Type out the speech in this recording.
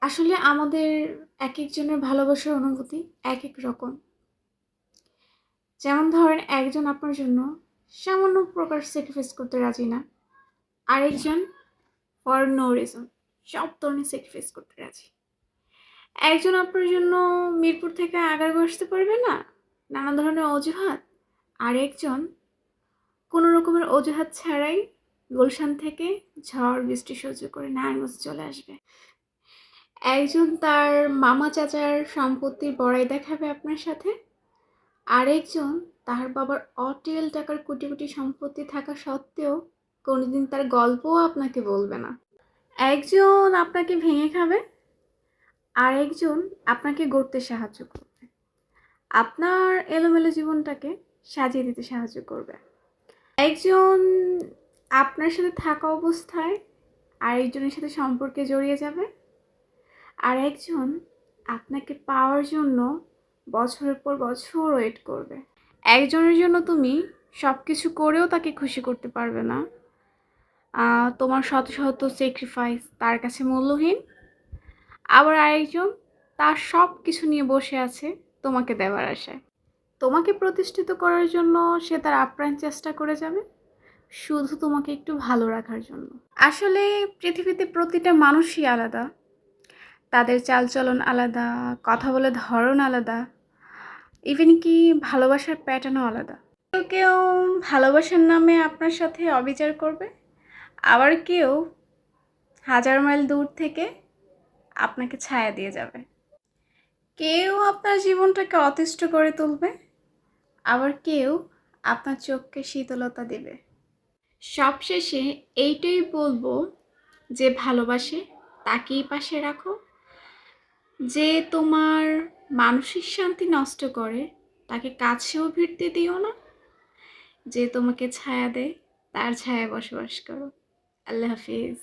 আসলে আমাদের একেকজনের ভালোবাসার অনুভূতি একেক রকম। যেমন ধরেন একজন আপনার জন্য সামান্য প্রকার স্যাক্রিফাইস করতে রাজি না, আরেকজন ফর নো রিজন সব ধরনের স্যাক্রিফাইস করতে রাজি। একজন আপনার জন্য মিরপুর থেকে আগারগাঁও আসতে পারবে না, নানা ধরনের অজুহাত। আরেকজন কোনো রকমের অজুহাত ছাড়াই গুলশান থেকে ঝড় বৃষ্টি সহ্য করে নারায়ণগঞ্জ চলে আসবে। একজন তার মামা চাচার সম্পত্তির বড়াই দেখাবে আপনার সাথে, আরেকজন তার বাবার অটেল টাকার কোটি কোটি সম্পত্তি থাকা সত্ত্বেও কোনোদিন তার গল্পও আপনাকে বলবে না। একজন আপনাকে ভেঙে খাবে, আরেকজন আপনাকে গড়তে সাহায্য করবে, আপনার এলোমেলো জীবনটাকে সাজিয়ে দিতে সাহায্য করবে। একজন আপনার সাথে থাকা অবস্থায় আরেকজনের সাথে সম্পর্কে জড়িয়ে যাবে, আর একজন আপনাকে পাওয়ার জন্য বছরের পর বছর ওয়েট করবে। একজনের জন্য তুমি সব কিছু করেও তাকে খুশি করতে পারবে না, তোমার শত শত স্যাক্রিফাইস তার কাছে মূল্যহীন। আবার আরেকজন তার সব কিছু নিয়ে বসে আছে তোমাকে দেওয়ার আশায়। তোমাকে প্রতিষ্ঠিত করার জন্য সে তার আপ্রাণ চেষ্টা করে যাবে, শুধু তোমাকে একটু ভালো রাখার জন্য। আসলে পৃথিবীতে প্রতিটা মানুষই আলাদা, তাদের চালচলন আলাদা, কথা বলার ধরন আলাদা, ইভেন কি ভালোবাসার প্যাটার্নও আলাদা। কেউ কেউ ভালোবাসার নামে আপনার সাথে অবিচার করবে, আবার কেউ হাজার মাইল দূর থেকে আপনাকে ছায়া দিয়ে যাবে। কেউ আপনার জীবনটাকে অতিষ্ঠ করে তুলবে, আবার কেউ আপনার চোখকে শীতলতা দেবে। সবশেষে এইটাই বলবো, যে ভালোবাসে তাকেই পাশে রাখো, যে তোমার মানসিক শান্তি নষ্ট করে তাকে কাছেও ভিড়তে দিও না, যে তোমাকে ছায়া দেয় তার ছায়ায় বসবাস করো। আল্লাহ হাফিজ।